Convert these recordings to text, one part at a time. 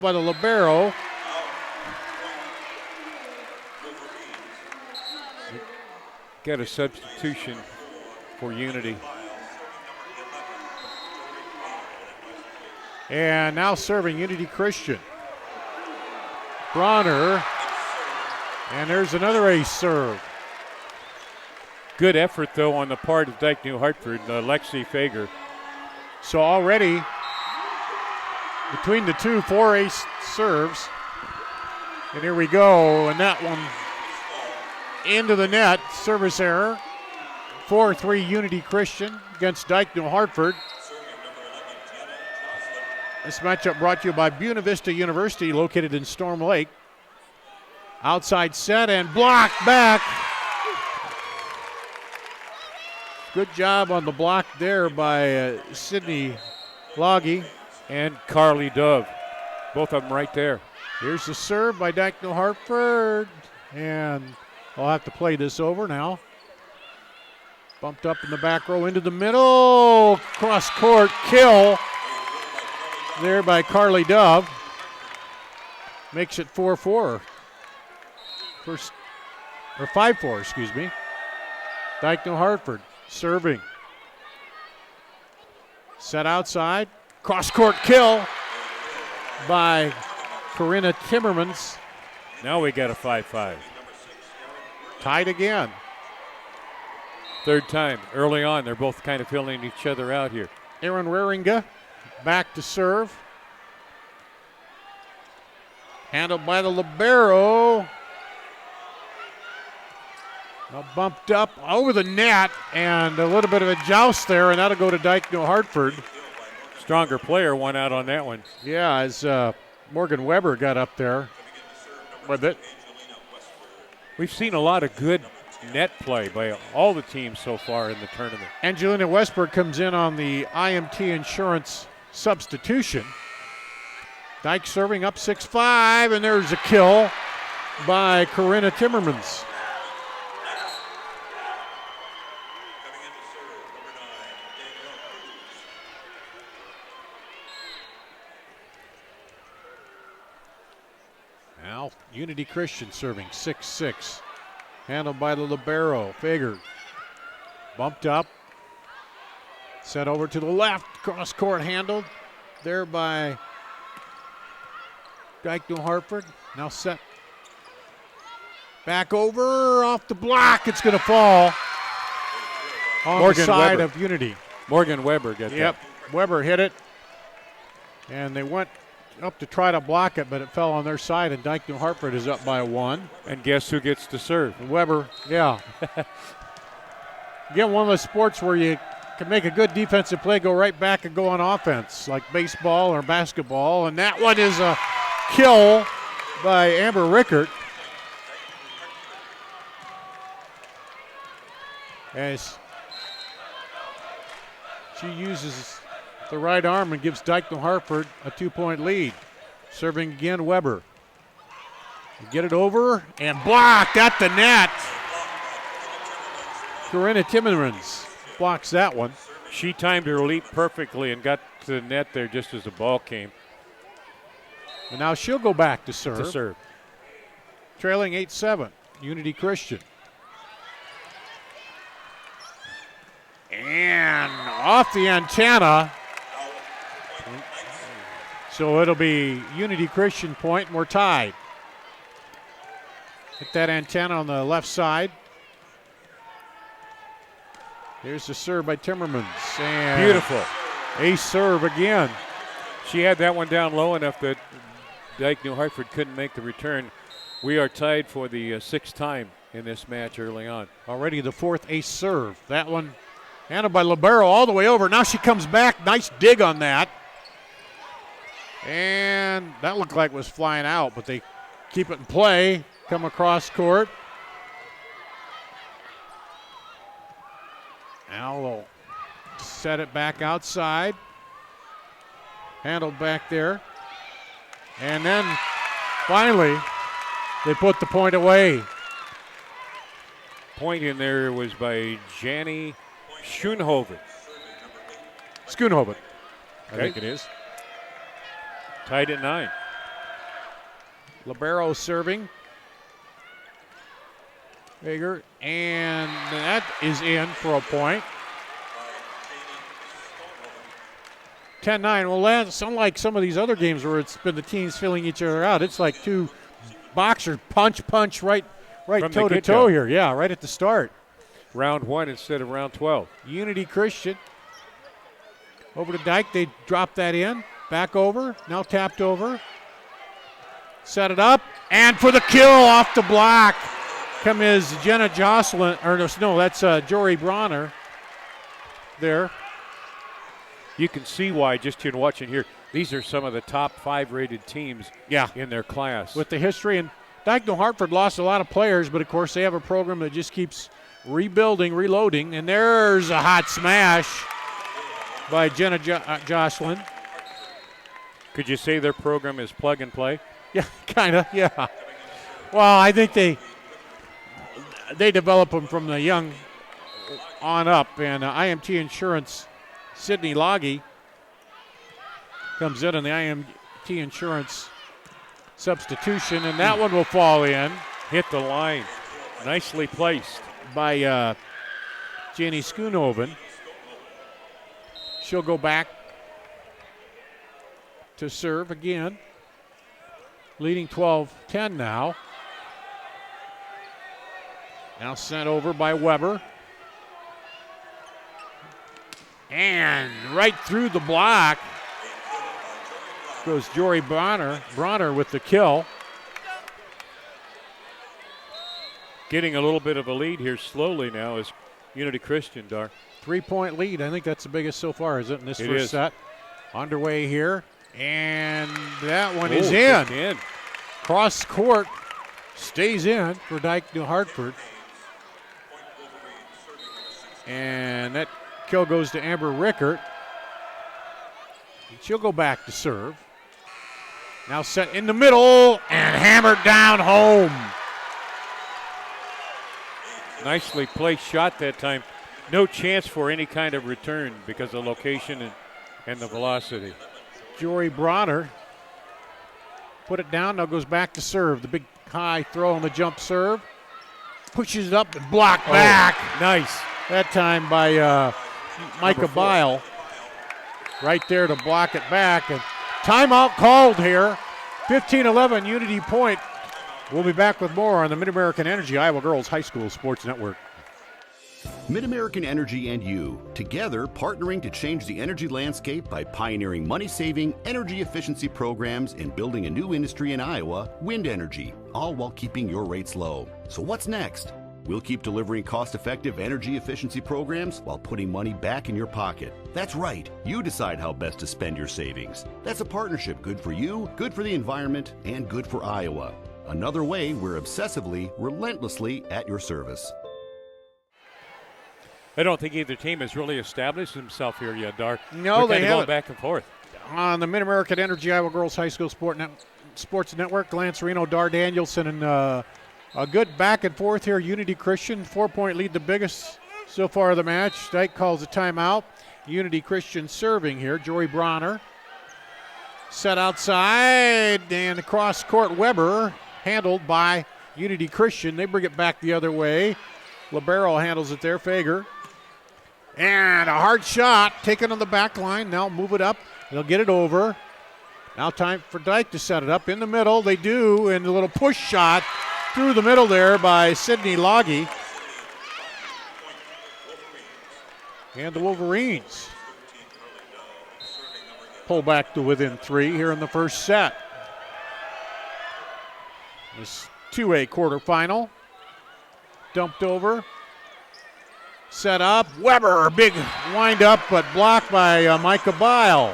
by the libero. Got a substitution for Unity. And now serving Unity Christian. Bronner. And there's another ace serve. Good effort, though, on the part of Dike-New Hartford, Lexi Fager. So already, between the two, 4 ace serves. And here we go, and that one into the net. Service error. 4-3 Unity Christian against Dike-New Hartford. This matchup brought to you by Buena Vista University, located in Storm Lake. Outside set and blocked back. Good job on the block there by Sydney Loggy. And Carly Dove. Both of them right there. Here's the serve by Dike-New Hartford. And I'll have to play this over now. Bumped up in the back row into the middle. Cross court kill there by Carly Dove. Makes it 4-4. First, or 5-4, excuse me. Dike-New Hartford serving. Set outside. Cross court kill by Corinna Timmermans. Now we got a 5-5. Tied again. Third time. Early on, they're both kind of filling each other out here. Aaron Raringa back to serve. Handled by the libero. Now bumped up over the net and a little bit of a joust there, and that'll go to Dike-New Hartford. Stronger player won out on that one. Yeah, as Morgan Weber got up there with it. We've seen a lot of good net play by all the teams so far in the tournament. Angelina Westberg comes in on the IMT Insurance substitution. Dike serving up 6-5, and there's a kill by Corinna Timmermans. Now Unity Christian serving 6-6. Handled by the libero. Fager bumped up. Set over to the left. Cross court handled there by Dike-New Hartford. Now set back over off the block. It's going to fall on the side of Unity. Morgan Weber got that. Yep, Weber hit it. And they went up to try to block it, but it fell on their side, and Dike-New Hartford is up by 1. And guess who gets to serve? Weber, yeah. Again, one of those sports where you can make a good defensive play, go right back and go on offense, like baseball or basketball. And that one is a kill by Amber Rickert. As she uses the right arm and gives Dike-New Hartford a 2-point lead. Serving again, Weber. Get it over and blocked at the net. Corinna Timmermans blocks that one. She timed her leap perfectly and got to the net there just as the ball came. And now she'll go back to serve. To serve. Trailing 8-7, Unity Christian. And off the antenna. So it'll be Unity Christian point, and we're tied. Hit that antenna on the left side. Here's the serve by Timmermans. And beautiful. Ace serve again. She had that one down low enough that Dike-New Hartford couldn't make the return. We are tied for the 6th time in this match early on. Already the 4th ace serve. That one handled by libero all the way over. Now she comes back. Nice dig on that. And that looked like it was flying out, but they keep it in play. Come across court. Now they'll set it back outside. Handled back there. And then finally they put the point away. Point in there was by Janny Schoonhoven. I think it is. Tied at 9. Libero serving. Bigger, and that is in for a point. 10-9. Well, that's unlike some of these other games where it's been the teams filling each other out. It's like two boxers punch right toe to toe here. Yeah, right at the start. Round 1 instead of round 12. Unity Christian. Over to Dike. They drop that in. Back over. Now tapped over. Set it up. And for the kill off the block. Come is Jenna Jocelyn. Or no, that's Jory Bronner there. You can see why just in watching here. These are some of the top 5 rated teams in their class. With the history. And Dike-New Hartford lost a lot of players, but of course they have a program that just keeps rebuilding, reloading. And there's a hot smash by Jenna Jocelyn. Could you say their program is plug and play? Yeah, kind of, yeah. Well, I think they develop them from the young on up. And IMT Insurance, Sydney Loggy comes in on the IMT Insurance substitution, and that one will fall in. Hit the line. Nicely placed. By Jenny Schoonoven. She'll go back to serve again. Leading 12-10 now. Now sent over by Weber. And right through the block goes Jory Bronner with the kill. Getting a little bit of a lead here slowly now is Unity Christian, Dar. 3-point lead. I think that's the biggest so far, is it, in this first set? Underway here. And that one is in. Cross court stays in for Dike-New Hartford. And that kill goes to Amber Rickert. She'll go back to serve. Now set in the middle and hammered down home. Nicely placed shot that time. No chance for any kind of return because of the location and the velocity. Jory Bronner put it down, now goes back to serve. The big high throw on the jump serve. Pushes it up and blocked back. Nice. That time by Micah Bile. Right there to block it back. And timeout called here. 15-11 Unity point. We'll be back with more on the Mid-American Energy Iowa Girls High School Sports Network. Mid-American Energy and you, together partnering to change the energy landscape by pioneering money-saving, energy efficiency programs and building a new industry in Iowa, wind energy, all while keeping your rates low. So what's next? We'll keep delivering cost-effective energy efficiency programs while putting money back in your pocket. That's right. You decide how best to spend your savings. That's a partnership good for you, good for the environment, and good for Iowa. Another way we're obsessively, relentlessly at your service. I don't think either team has really established himself here yet, Dar. No, they haven't. Going back and forth. On the Mid-American Energy Iowa Girls High School Sports Network, Lance Reno, Dar Danielson, and a good back and forth here. Unity Christian, 4-point lead, the biggest so far of the match. Dike calls a timeout. Unity Christian serving here. Jory Bronner set outside, and across court Weber, handled by Unity Christian. They bring it back the other way. Libero handles it there, Fager. And a hard shot taken on the back line. Now move it up. They'll get it over. Now time for Dike to set it up in the middle. They do, and a little push shot through the middle there by Sydney Loggy. And the Wolverines pull back to within 3 here in the first set. This 2A quarterfinal. Dumped over. Set up. Weber, big wind up, but blocked by Micah Bile.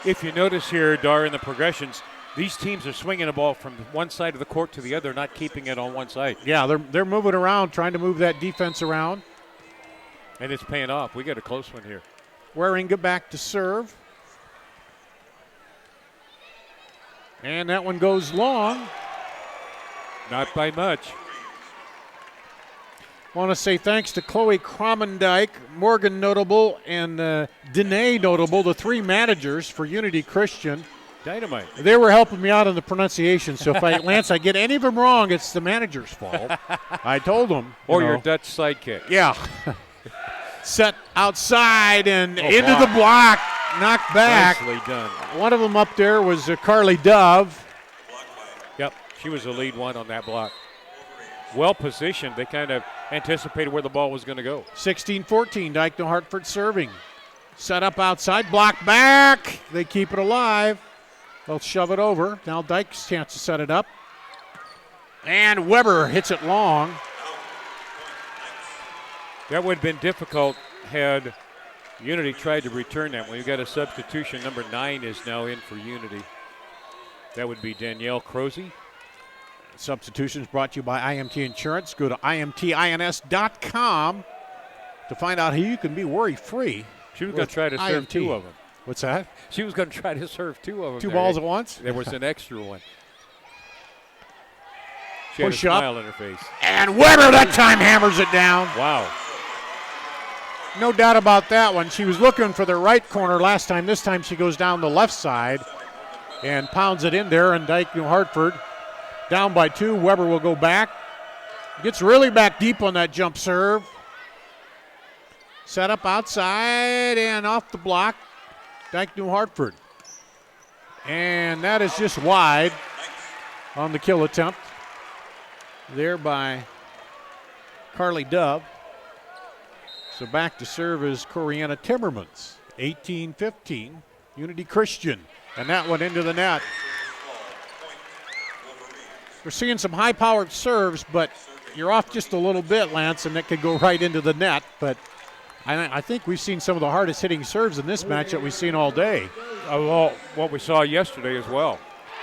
If you notice here, Dar, in the progressions, these teams are swinging the ball from one side of the court to the other, not keeping it on one side. Yeah, they're moving around, trying to move that defense around. And it's paying off. We got a close one here. Waringa back to serve. And that one goes long. Not by much. Want to say thanks to Chloe Cromendike, Morgan Notable, and Danae Notable, the 3 managers for Unity Christian. Dynamite. They were helping me out on the pronunciation, so if Lance, I get any of them wrong, it's the manager's fault. I told them. Or your Dutch sidekick. Yeah. Set outside and into the block, knocked back. Nicely done. One of them up there was Carly Dove. Yep, she was the lead one on that block. Well positioned. They kind of anticipated where the ball was going to go. 16-14, Dike-New Hartford serving. Set up outside, block back. They keep it alive. They'll shove it over. Now Dike's chance to set it up. And Weber hits it long. That would have been difficult had Unity tried to return that. When you got a substitution, number 9 is now in for Unity. That would be Danielle Crozy. Substitutions brought to you by IMT Insurance. Go to imtins.com to find out how you can be worry-free. She was going to try to serve 2 of them. What's that? She was going to try to serve 2 of them. 2 balls at once? There was an extra one. She had a Push up. smile on her face. And Weber that time hammers it down. Wow. No doubt about that one. She was looking for the right corner last time. This time she goes down the left side and pounds it in there. And Dike-New Hartford down by 2. Weber will go back. Gets really back deep on that jump serve. Set up outside and off the block. Dike-New Hartford. And that is just wide on the kill attempt. There by Carly Dove. So back to serve is Corianna Timmermans. 18-15, Unity Christian. And that went into the net. We're seeing some high-powered serves, but you're off just a little bit, Lance, and that could go right into the net. But I think we've seen some of the hardest hitting serves in this match that we've seen all day. Well, what we saw yesterday as well.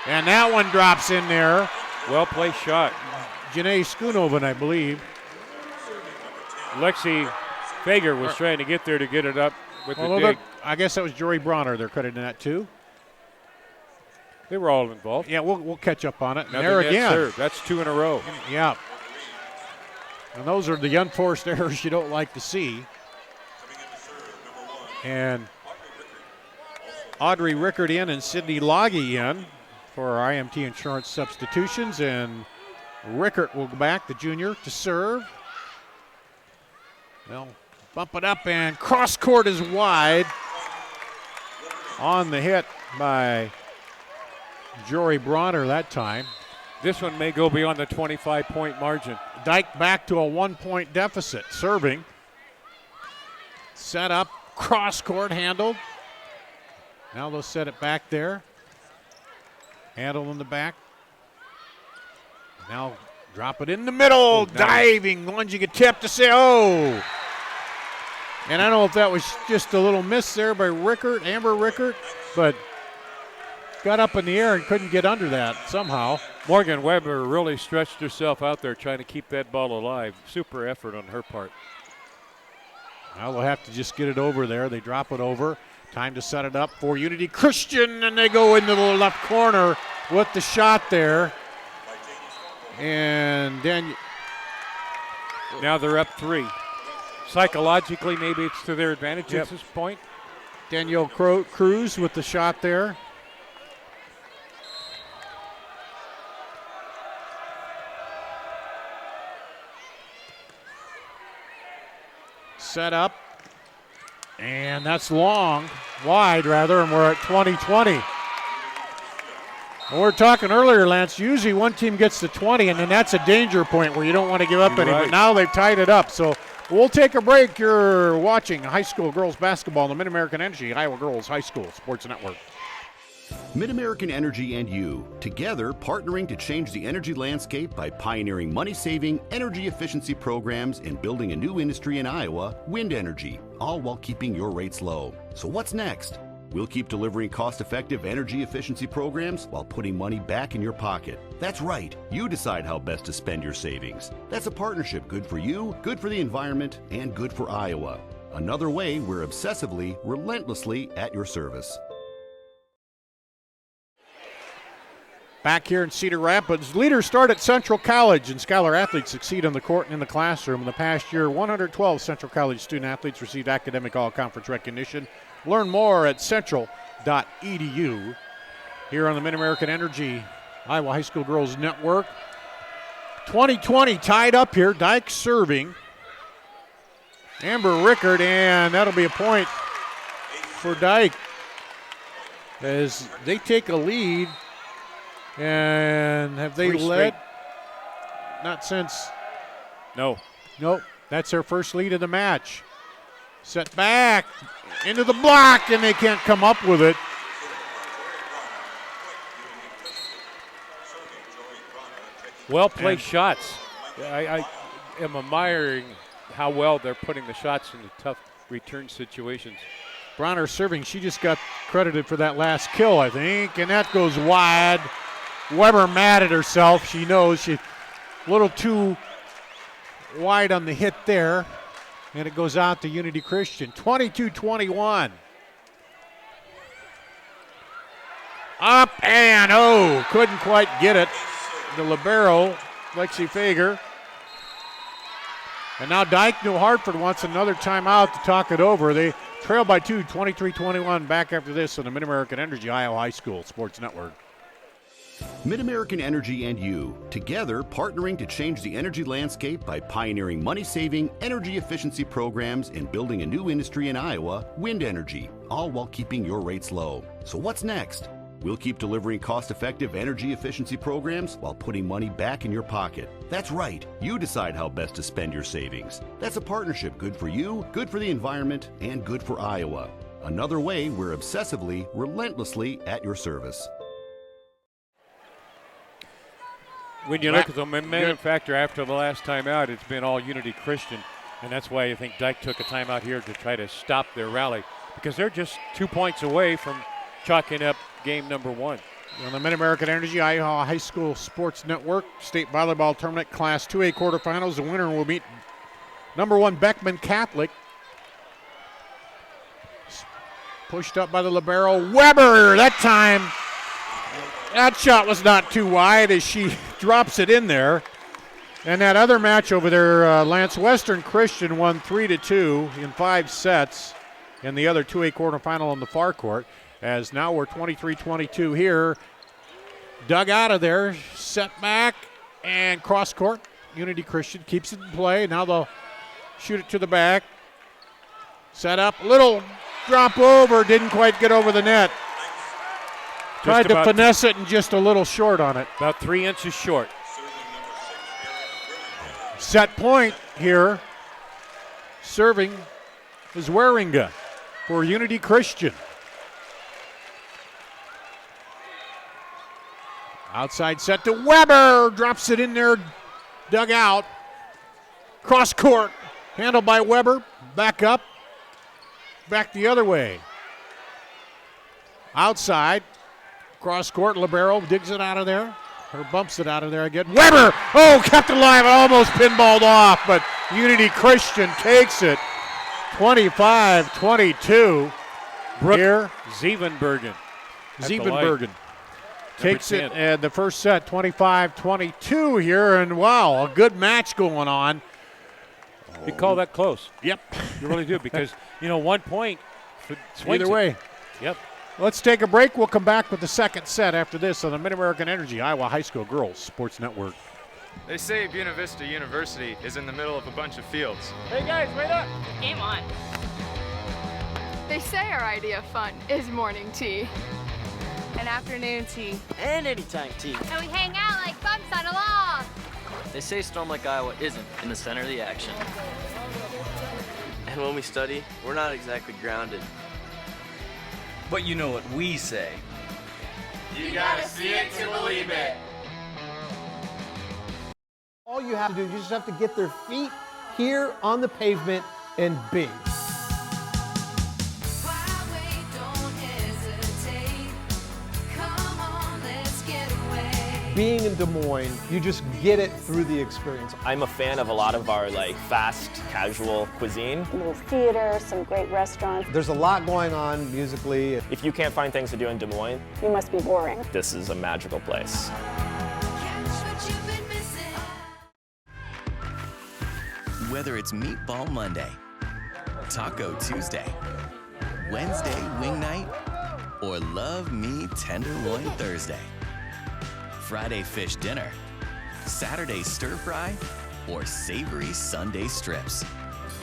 And that one drops in there. Well-placed shot. Janae Schoonoven, I believe. Lexi Fager was trying to get there to get it up with the dig. I guess that was Jory Bronner they're crediting that too. They were all involved. Yeah, we'll catch up on it. And Another there net again. serve. That's 2 in a row. Yeah. And those are the unforced errors you don't like to see. And Audrey Rickard in and Sydney Loggy in for our IMT Insurance substitutions. And Rickard will go back, the junior, to serve. They'll bump it up, and cross court is wide on the hit by Jory Bronner that time. This one may go beyond the 25-point margin. Dike back to a 1-point deficit, serving. Set up, cross court handled. Now they'll set it back there. Handle in the back. Now drop it in the middle. Oh, nice. Diving, lunging a tip to say, oh. And I don't know if that was just a little miss there by Rickard, Amber Rickard, but got up in the air and couldn't get under that somehow. Morgan Weber really stretched herself out there trying to keep that ball alive. Super effort on her part. Now they'll have to just get it over there. They drop it over. Time to set it up for Unity Christian, and they go into the left corner with the shot there. And now they're up 3. Psychologically, maybe it's to their advantage at this point. Danielle Cruz with the shot there. Set up. And that's long, wide rather, and we're at 20-20. We were talking earlier, Lance, usually one team gets to 20, and then that's a danger point where you don't want to give up any. But now they've tied it up. So we'll take a break. You're watching high school girls basketball on the Mid-American Energy Iowa Girls High School Sports Network. Mid-American Energy and you, together partnering to change the energy landscape by pioneering money-saving, energy efficiency programs and building a new industry in Iowa, wind energy, all while keeping your rates low. So what's next? We'll keep delivering cost-effective energy efficiency programs while putting money back in your pocket. That's right. You decide how best to spend your savings. That's a partnership good for you, good for the environment, and good for Iowa. Another way we're obsessively, relentlessly at your service. Back here in Cedar Rapids, leaders start at Central College, and Scholar athletes succeed on the court and in the classroom. In the past year, 112 Central College student athletes received academic all-conference recognition. Learn more at central.edu. here on the Mid-American Energy Iowa High School Girls Network. 20-20 tied up here. Dike serving. Amber Rickard, and that'll be a point for Dike as they take a lead. And have they led? Not since. No. Nope. That's their first lead of the match. Set back into the block, and they can't come up with it. Well-placed shots. I am admiring how well they're putting the shots into tough return situations. Bronner serving. She just got credited for that last kill, I think, and that goes wide. Weber mad at herself. She knows she a little too wide on the hit there, and it goes out to Unity Christian. 22-21. Up and couldn't quite get it. The libero, Lexi Fager. And now Dike-New Hartford wants another timeout to talk it over. They trail by 2, 23-21. Back after this on the Mid-American Energy Iowa High School Sports Network. Mid-American Energy and you, together partnering to change the energy landscape by pioneering money-saving, energy efficiency programs and building a new industry in Iowa, wind energy, all while keeping your rates low. So what's next? We'll keep delivering cost-effective energy efficiency programs while putting money back in your pocket. That's right. You decide how best to spend your savings. That's a partnership good for you, good for the environment, and good for Iowa. Another way we're obsessively, relentlessly at your service. When you look at the momentum factor after the last timeout, it's been all Unity Christian, and that's why I think Dike took a timeout here to try to stop their rally, because they're just 2 points away from chalking up game number 1. On the Mid-American Energy Iowa High School Sports Network, State Volleyball Tournament Class 2A quarterfinals. The winner will meet number 1 Beckman Catholic. Pushed up by the libero. Weber, that time, that shot was not too wide as she drops it in there. And that other match over there, Lance Western Christian won 3-2 in 5 sets in the other 2A quarterfinal on the far court. As now we're 23-22 here. Dug out of there, set back, and cross court. Unity Christian keeps it in play. Now they'll shoot it to the back. Set up, little drop over, didn't quite get over the net. Tried to finesse it and just a little short on it. About 3 inches short. Set point here. Serving is Waringa for Unity Christian. Outside set to Weber, drops it in there, dug out. Cross court, handled by Weber, back up, back the other way. Outside, cross court, libero digs it out of there, or bumps it out of there again. Weber, kept it alive, almost pinballed off, but Unity Christian takes it. 25-22. Here, Zevenbergen. Takes it in the first set, 25-22 here, and wow, a good match going on. You call that close. Yep. You really do, because, 1 point. Either way. Yep. Let's take a break. We'll come back with the second set after this on the Mid-American Energy Iowa High School Girls Sports Network. They say Buena Vista University is in the middle of a bunch of fields. Hey guys, wait up. Game on. They say our idea of fun is morning tea. An afternoon tea. And anytime tea. And we hang out like bumps on a log. They say Storm Lake, Iowa isn't in the center of the action. And when we study, we're not exactly grounded. But you know what we say. You gotta see it to believe it. All you have to do, you just have to get their feet here on the pavement and bing. Being in Des Moines, you just get it through the experience. I'm a fan of a lot of our fast, casual cuisine. A little theater, some great restaurants. There's a lot going on musically. If you can't find things to do in Des Moines, you must be boring. This is a magical place. Whether it's Meatball Monday, Taco Tuesday, Wednesday Wing Night, or love me tenderloin Thursday? Friday fish dinner, Saturday stir fry, or savory Sunday strips?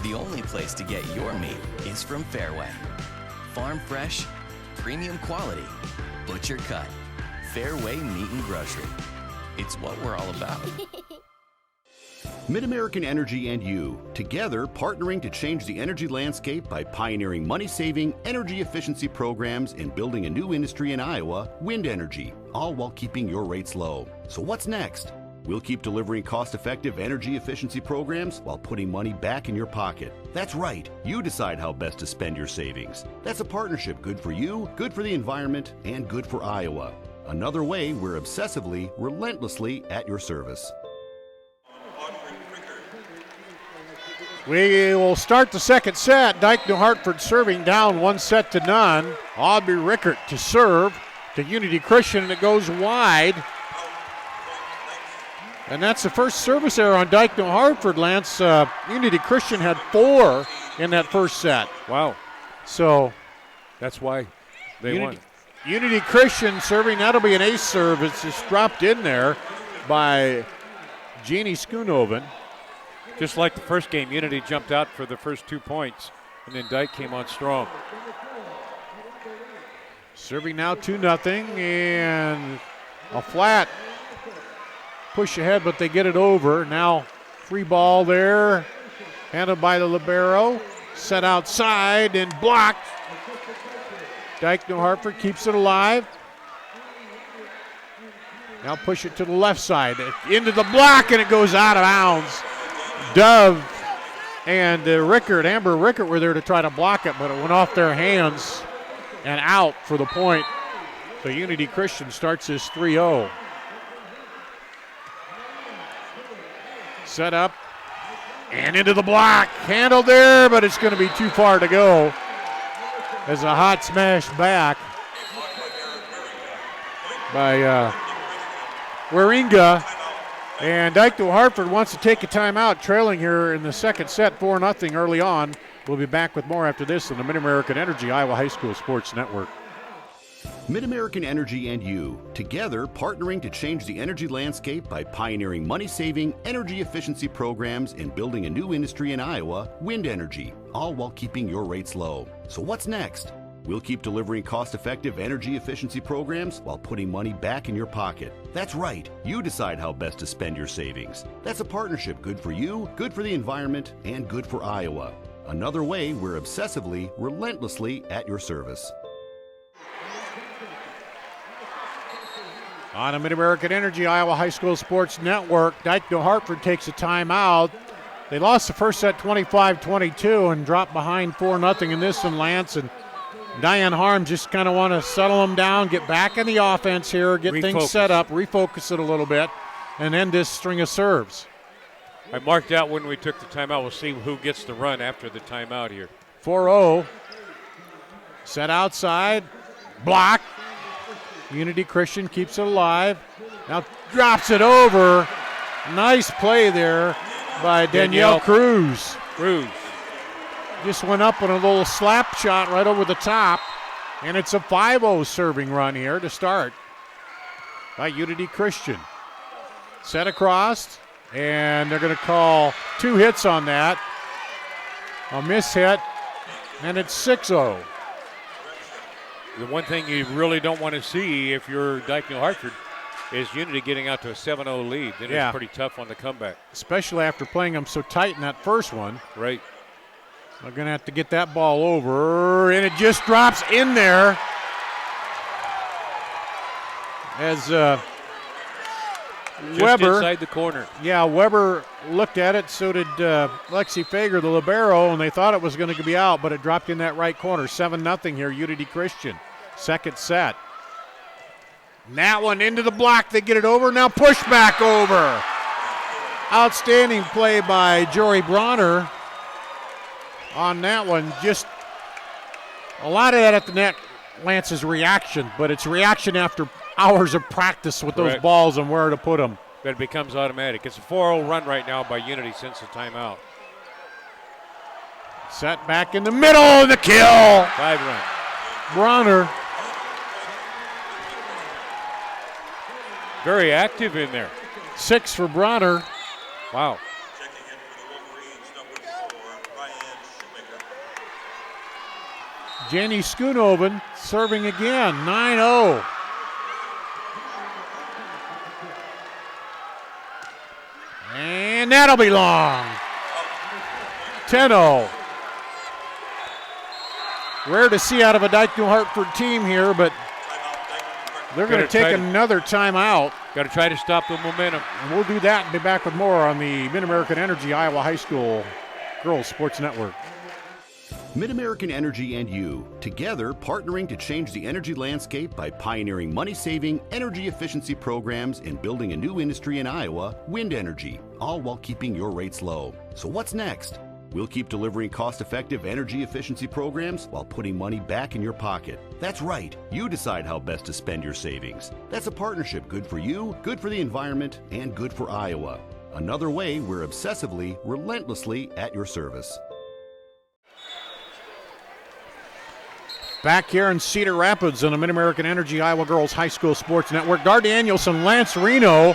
The only place to get your meat is from Fairway. Farm fresh, premium quality, butcher cut. Fairway Meat and Grocery. It's what we're all about. MidAmerican Energy and you, together partnering to change the energy landscape by pioneering money-saving, energy efficiency programs and building a new industry in Iowa, wind energy, all while keeping your rates low. So what's next? We'll keep delivering cost-effective energy efficiency programs while putting money back in your pocket. That's right, you decide how best to spend your savings. That's a partnership good for you, good for the environment, and good for Iowa. Another way we're obsessively, relentlessly at your service. We will start the second set. Dike-New Hartford serving down 1-0. Audrey Rickert to serve to Unity Christian, and it goes wide. And that's the first service error on Dike-New Hartford, Lance. Unity Christian had 4 in that first set. Wow. So that's why they won. Unity Christian serving, that'll be an ace serve. It's just dropped in there by Jeannie Schoonoven. Just like the first game, Unity jumped out for the first 2 points, and then Dike came on strong. Serving now 2-0, and a flat push ahead, but they get it over. Now free ball there, handled by the libero, set outside and blocked. Dike-New Hartford keeps it alive. Now push it to the left side, into the block, and it goes out of bounds. Dove and Amber Rickert were there to try to block it, but it went off their hands and out for the point. So Unity Christian starts this 3-0. Set up and into the block. Handled there, but it's going to be too far to go. As a hot smash back by Waringa. And Dike-New Hartford wants to take a timeout, trailing here in the second set 4-0 early on. We'll be back with more after this on the MidAmerican Energy Iowa High School Sports Network. MidAmerican Energy and you, together partnering to change the energy landscape by pioneering money-saving, energy efficiency programs and building a new industry in Iowa, wind energy, all while keeping your rates low. So what's next? We'll keep delivering cost-effective energy efficiency programs while putting money back in your pocket. That's right, you decide how best to spend your savings. That's a partnership good for you, good for the environment, and good for Iowa. Another way we're obsessively, relentlessly at your service. On the MidAmerican Energy Iowa High School Sports Network, Dike-New Hartford takes a timeout. They lost the first set 25-22 and dropped behind 4-0 in this one, Lance. And Diane Harm just kind of want to settle them down, get back in the offense here, get things set up, refocus it a little bit, and end this string of serves. I marked out when we took the timeout. We'll see who gets the run after the timeout here. 4-0. Set outside. Block. Unity Christian keeps it alive. Now drops it over. Nice play there by Danielle Cruz. Just went up on a little slap shot right over the top. And it's a 5-0 serving run here to start by Unity Christian. Set across, and they're going to call 2 hits on that. A miss hit, and it's 6-0. The one thing you really don't want to see if you're Dike-New Hartford is Unity getting out to a 7-0 lead. Then it's pretty tough on the comeback. Especially after playing them so tight in that first one. Right. They're going to have to get that ball over, and it just drops in there. As just Weber. inside the corner. Yeah, Weber looked at it, so did Lexi Fager, the libero, and they thought it was going to be out, but it dropped in that right corner. 7-0 here, Unity Christian. Second set. And that one into the block. They get it over. Now push back over. Outstanding play by Jory Bronner on that one. Just a lot of that at the net, Lance's reaction, but it's reaction after hours of practice with those balls and where to put them. But it becomes automatic. It's a 4-0 run right now by Unity since the timeout. Set back in the middle, and the kill. 5 run. Bronner Very active in there. 6 for Bronner. Wow. Jenny Schoonoven serving again, 9-0. And that'll be long. 10-0. Rare to see out of a Dike-New Hartford team here, but they're going to take another timeout. Got to try to stop the momentum. And we'll do that and be back with more on the Mid-American Energy Iowa High School Girls Sports Network. Mid-American Energy and you, together partnering to change the energy landscape by pioneering money-saving, energy efficiency programs and building a new industry in Iowa, wind energy, all while keeping your rates low. So what's next? We'll keep delivering cost-effective energy efficiency programs while putting money back in your pocket. That's right. You decide how best to spend your savings. That's a partnership good for you, good for the environment, and good for Iowa. Another way we're obsessively, relentlessly at your service. Back here in Cedar Rapids on the Mid-American Energy Iowa Girls High School Sports Network. Gar Danielson, Lance Reno.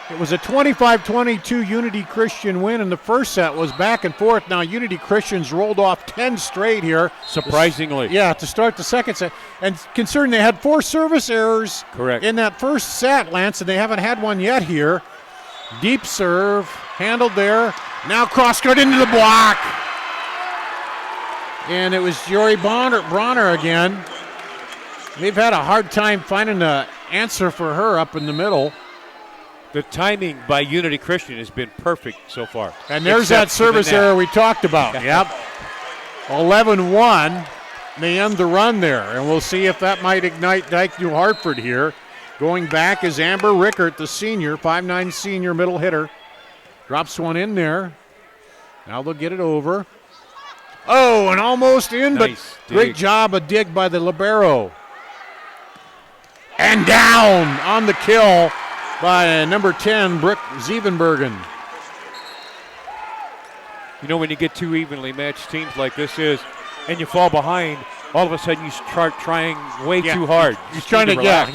It was a 25-22 Unity Christian win, and the first set was back and forth. Now Unity Christian's rolled off 10 straight here. Surprisingly. To start the second set. And considering they had 4 service errors in that first set, Lance, and they haven't had one yet here. Deep serve, handled there. Now cross-court into the block. And it was Jory Bronner again. They've had a hard time finding an answer for her up in the middle. The timing by Unity Christian has been perfect so far. And there's that service error we talked about. Yep. 11-1. They end the run there. And we'll see if that might ignite Dike-New Hartford here. Going back is Amber Rickert, the senior, 5'9" senior middle hitter. Drops one in there. Now they'll get it over. Oh, and almost in, nice but great job, a dig by the libero. And down on the kill by number 10, Brooke Zievenbergen. You know, when you get two evenly matched teams like this is, and you fall behind, all of a sudden you start trying way too hard. You're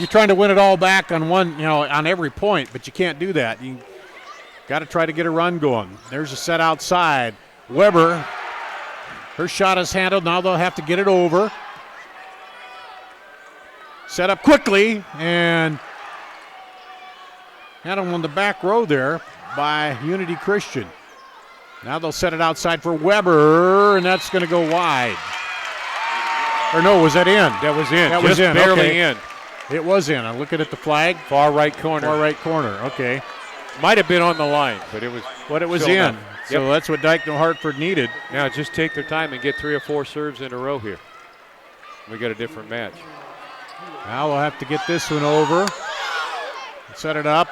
trying to win it all back on one, on every point, but you can't do that. You got to try to get a run going. There's a set outside. Weber. Her shot is handled. Now they'll have to get it over. Set up quickly and handled on the back row there by Unity Christian. Now they'll set it outside for Weber, and that's going to go wide. Or no, was that in? That was in. That was in. Barely in. It was in. I'm looking at the flag. Far right corner. Okay. Might have been on the line, but it was in. So that's what Dike-New Hartford needed. Now just take their time and get 3 or 4 serves in a row here. We got a different match. Now we'll have to get this one over. Set it up.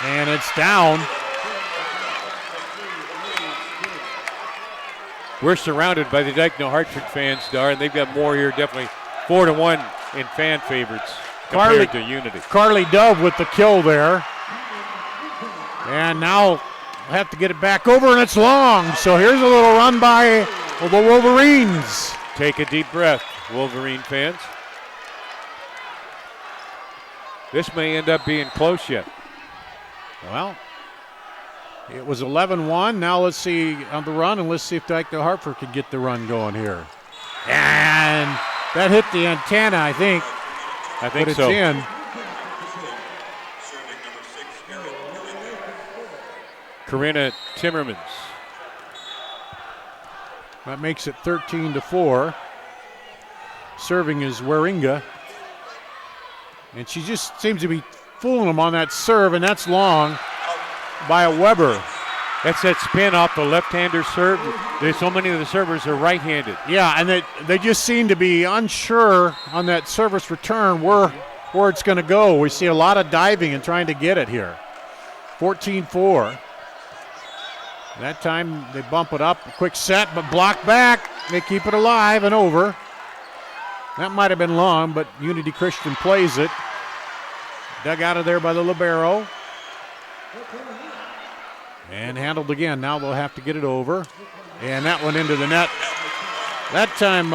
And it's down. We're surrounded by the Dike-New Hartford fans, Dar, and they've got more here, definitely 4-1 in fan favorites compared to Unity. Carly Dove with the kill there. And now we'll have to get it back over, and it's long. So here's a little run by the Wolverines. Take a deep breath, Wolverine fans. This may end up being close yet. Well, it was 11-1. Now let's see on the run, and let's see if Dike-New Hartford can get the run going here. And that hit the antenna, I think. But it's so. In. Corinna Timmermans. That makes it 13-4. Serving is Waringa. And she just seems to be fooling them on that serve, and that's long by a Weber. That's that spin off the left-hander serve. There's so many of the servers are right-handed. Yeah, and they just seem to be unsure on that service return where it's going to go. We see a lot of diving and trying to get it here. 14-4. That time they bump it up, a quick set, but blocked back. They keep it alive and over. That might have been long, but Unity Christian plays it. Dug out of there by the libero. And handled again. Now they'll have to get it over. And that one into the net. That time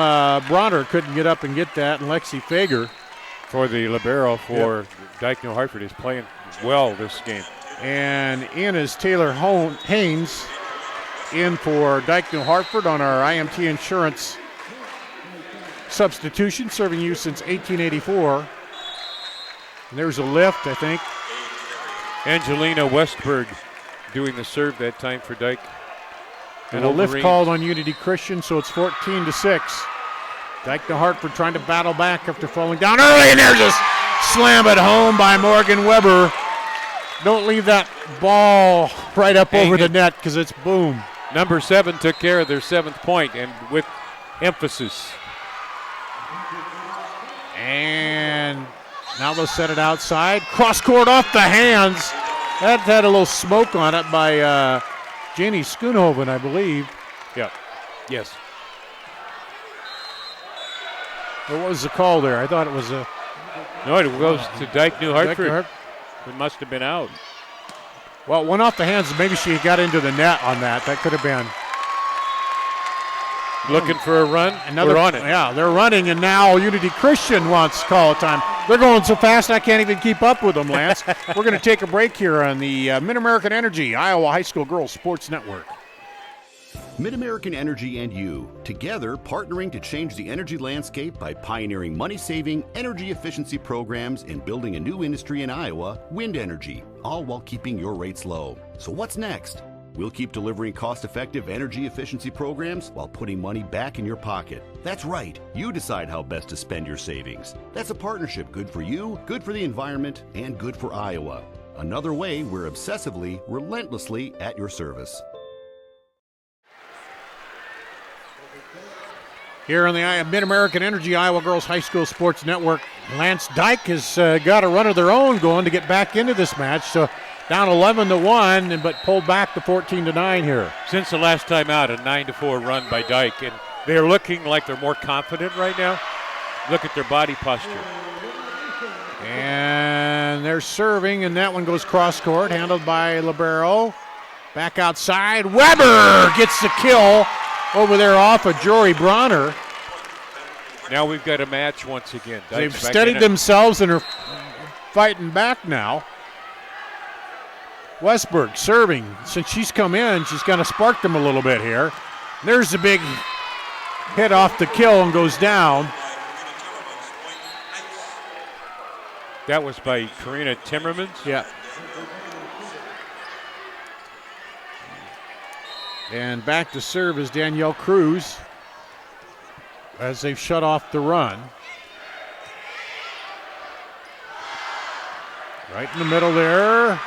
Bronner couldn't get up and get that, and Lexi Fager. For the libero for Dike-New Hartford is playing well this game. And in is Taylor Haynes in for Dike-New Hartford on our IMT Insurance substitution, serving you since 1884. And there's a lift, I think. Angelina Westberg doing the serve that time for Dike. And a lift called on Unity Christian, so it's 14-6. Dike-New Hartford trying to battle back after falling down early, and there's a slam at home by Morgan Weber. Don't leave that ball right up over the net because it's boom. Number 7 took care of their 7th point, and with emphasis. And now they'll set it outside. Cross court off the hands. That had a little smoke on it by Janie Schoonhoven, I believe. Yeah. Yes. What was the call there? I thought it was a... No, it goes to Dike-New Hartford. It must have been out. Well, it went off the hands. Maybe she got into the net on that. That could have been. Looking for a run? We're on it. Yeah, they're running, and now Unity Christian wants call time. They're going so fast I can't even keep up with them, Lance. We're going to take a break here on the Mid-American Energy Iowa High School Girls Sports Network. Mid-American Energy and you, together partnering to change the energy landscape by pioneering money-saving, energy efficiency programs and building a new industry in Iowa, wind energy, all while keeping your rates low. So what's next? We'll keep delivering cost-effective energy efficiency programs while putting money back in your pocket. That's right, you decide how best to spend your savings. That's a partnership good for you, good for the environment, and good for Iowa. Another way we're obsessively, relentlessly at your service. Here on the Mid-American Energy Iowa Girls High School Sports Network, Lance Dike has got a run of their own going to get back into this match. So down 11-1, but pulled back to 14-9 here. Since the last time out, a 9-4 run by Dike, and they're looking like they're more confident right now. Look at their body posture. And they're serving, and that one goes cross court, handled by libero. Back outside, Weber gets the kill over there off of Jory Bronner. Now we've got a match once again. They've steadied themselves and are fighting back now. Westberg serving. Since she's come in, she's kind of sparked them a little bit here. There's the big hit off the kill and goes down. That was by Karina Timmermans. Yeah. And back to serve is Danielle Cruz as they've shut off the run. Right in the middle there.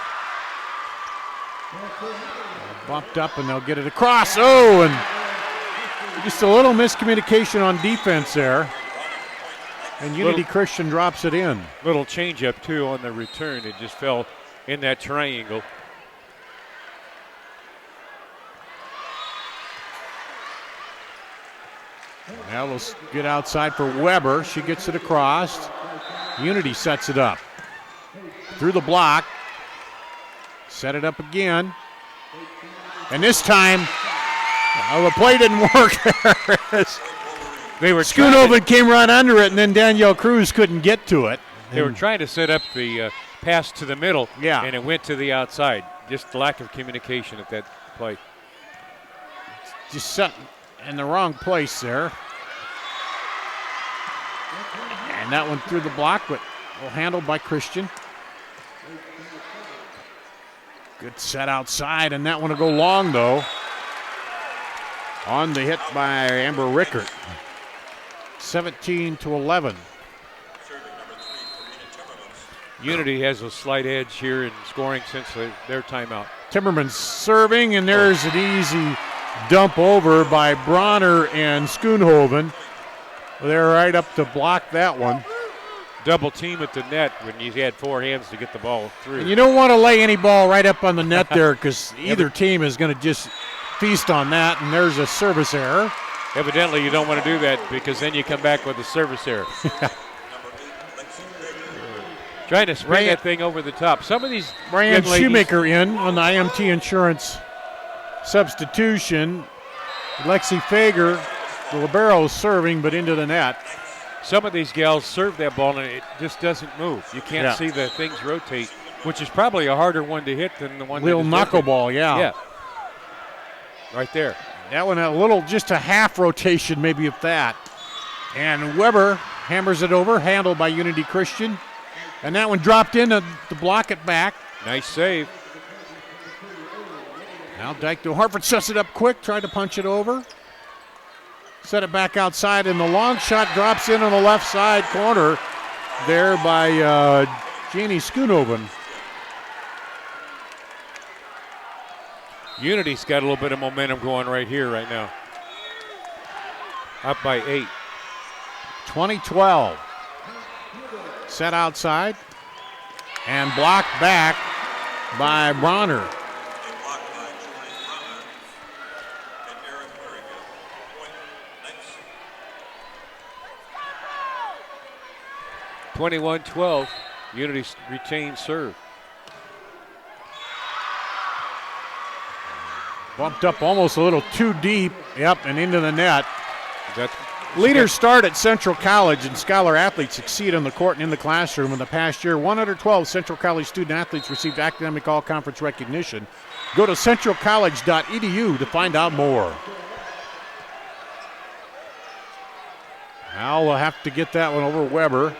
Bumped up and they'll get it across. Oh, and just a little miscommunication on defense there. And Unity Christian drops it in. Little changeup too on the return. It just fell in that triangle. Now we'll get outside for Weber. She gets it across. Unity sets it up. Through the block. Set it up again. And this time, the play didn't work. They were Schoonhoven came right under it, and then Danielle Cruz couldn't get to it. They were trying to set up the pass to the middle, yeah, and it went to the outside. Just lack of communication at that play. Just set in the wrong place there. And that one through the block, but well handled by Christian. Good set outside, and that one will go long, though. On the hit by Amber Rickert. 17-11. Unity has a slight edge here in scoring since their timeout. Timmerman's serving, and there's an easy dump over by Bronner and Schoonhoven. They're right up to block that one. Double team at the net when you had four hands to get the ball through. And you don't want to lay any ball right up on the net there because either team is going to just feast on that, and there's a service error. Evidently you don't want to do that because then you come back with a service error. Trying to spin that thing over the top. Some of these Brian Shoemaker in on the IMT Insurance substitution. Lexi Fager, the libero serving, but into the net. some of these gals serve that ball and it just doesn't move. You can't see the things rotate, which is probably a harder one to hit than the one little knuckleball, Yeah. Right there. That one just a half rotation maybe of that. And Weber hammers it over, handled by Unity Christian. And that one dropped in to block it back. Nice save. Now Dike-New Hartford sets it up quick, tried to punch it over. Set it back outside, and the long shot drops in on the left side corner there by Janie Schoonoven. Unity's got a little bit of momentum going right here, right now. Up by 8. 20-12. Set outside and blocked back by Bronner. 21-12. Unity retains serve. Bumped up almost a little too deep. Yep, and into the net. Leaders start at Central College, and scholar athletes succeed on the court and in the classroom. In the past year, 112 Central College student athletes received academic all-conference recognition. Go to centralcollege.edu to find out more. Now we'll have to get that one over Weber.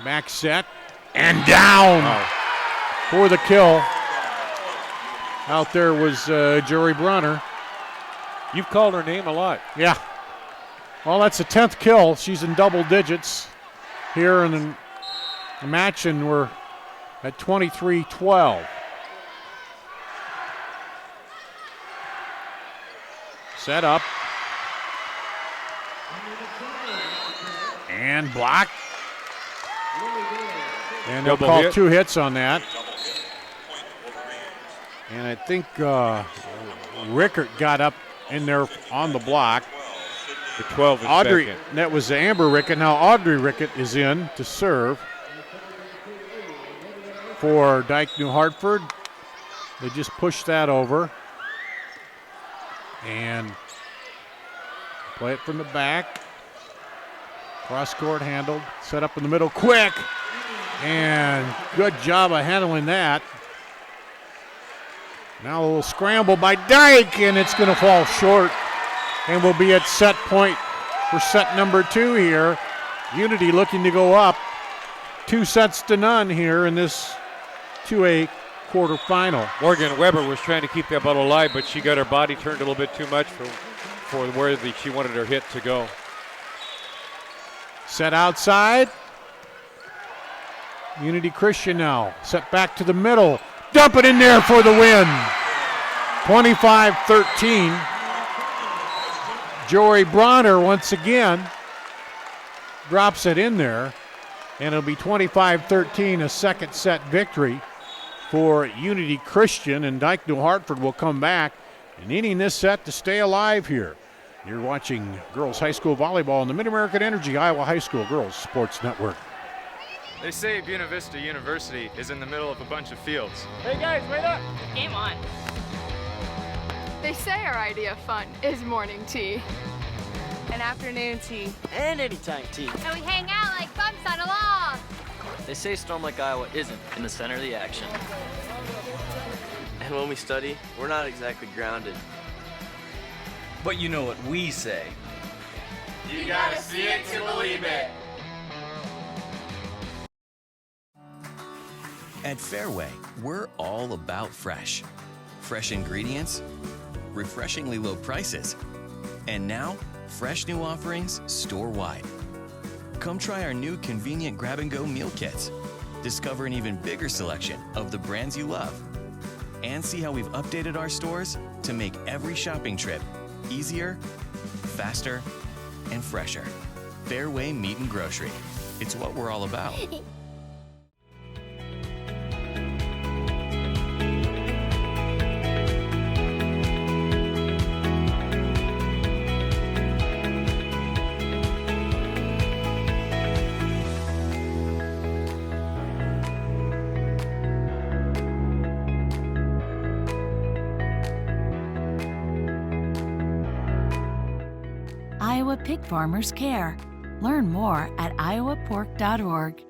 Back set and down for the kill. Out there was Jory Bronner. You've called her name a lot. Yeah. Well, that's the 10th kill. She's in double digits here in the match, and we're at 23-12. Set up. And blocked. And they'll call 2 hits on that. And I think Rickert got up in there on the block. The 12 is Audrey, back in. that was Amber Rickett. Now Audrey Rickett is in to serve for Dike-New Hartford. They just pushed that over. And play it from the back. Cross court handled. Set up in the middle quick. And good job of handling that. Now a little scramble by Dike, and it's going to fall short. And we'll be at set point for set number 2 here. Unity looking to go up 2-0 here in this 2A quarterfinal. Morgan Weber was trying to keep that ball alive, but she got her body turned a little bit too much for where she wanted her hit to go. Set outside. Unity Christian now. Set back to the middle. Dump it in there for the win. 25-13. Jory Bronner once again drops it in there. And it'll be 25-13, a second set victory for Unity Christian. And Dike-New Hartford will come back and needing this set to stay alive here. You're watching girls high school volleyball on the Mid-American Energy Iowa High School Girls Sports Network. They say Buena Vista University is in the middle of a bunch of fields. Hey guys, wait up! Game on. They say our idea of fun is morning tea. And afternoon tea. And anytime tea. And we hang out like bumps on a log. They say Storm Lake, Iowa isn't in the center of the action. And when we study, we're not exactly grounded. But you know what we say. You gotta see it to believe it. At Fairway, we're all about fresh. Fresh ingredients, refreshingly low prices, and now, fresh new offerings store-wide. Come try our new convenient grab-and-go meal kits. Discover an even bigger selection of the brands you love. And see how we've updated our stores to make every shopping trip easier, faster, and fresher. Fairway Meat and Grocery. It's what we're all about. Iowa pig farmers care. Learn more at iowapork.org.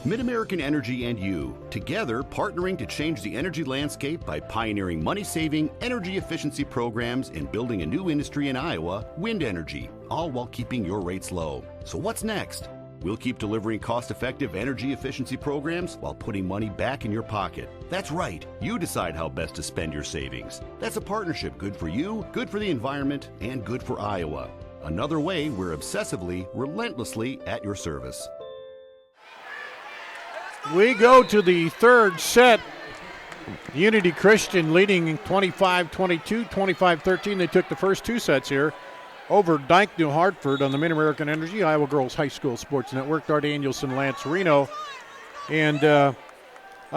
Mid-American Energy and you, together partnering to change the energy landscape by pioneering money-saving, energy efficiency programs and building a new industry in Iowa, wind energy, all while keeping your rates low. So what's next? We'll keep delivering cost-effective energy efficiency programs while putting money back in your pocket. That's right. You decide how best to spend your savings. That's a partnership good for you, good for the environment, and good for Iowa. Another way we're obsessively, relentlessly at your service. We go to the third set. Unity Christian leading 25-22, 25-13. They took the first two sets here over Dike-New Hartford on the Mid-American Energy Iowa Girls High School Sports Network. Dart Danielson, Lance Reno. And a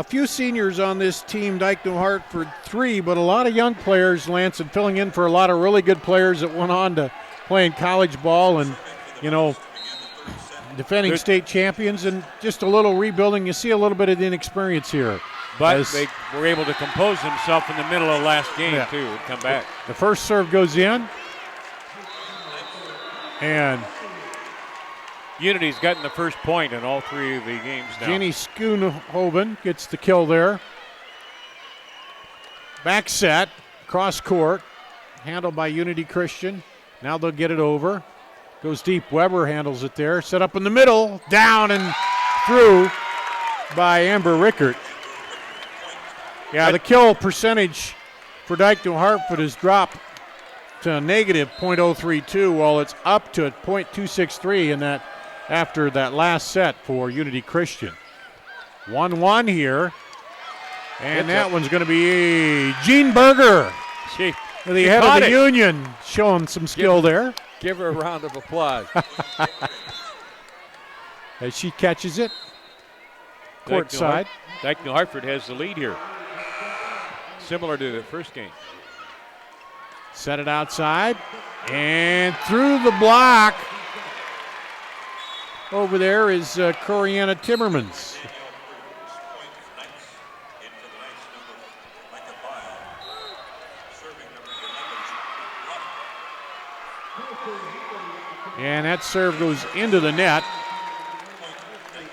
few seniors on this team, Dike-New Hartford 3, but a lot of young players, Lance, and filling in for a lot of really good players that went on to play in college ball and, defending state champions, and just a little rebuilding. You see a little bit of inexperience here. But they were able to compose themselves in the middle of last game, too, and come back. The first serve goes in. And Unity's gotten the first point in all three of the games now. Jenny Schoonhoven gets the kill there. Back set, cross court, handled by Unity Christian. Now they'll get it over. Goes deep. Weber handles it there. Set up in the middle. Down and through by Amber Rickert. Yeah, the kill percentage for Dike-New Hartford has dropped to a negative .032, while it's up to .263 in that after that last set for Unity Christian. 1-1 here. And that one's going to be Jean Berger. The head of the Union showing some skill there. Give her a round of applause. As she catches it. Court side. Dike-New Hartford has the lead here. Similar to the first game. Set it outside. And through the block. Over there is Corianna Timmermans. And that serve goes into the net.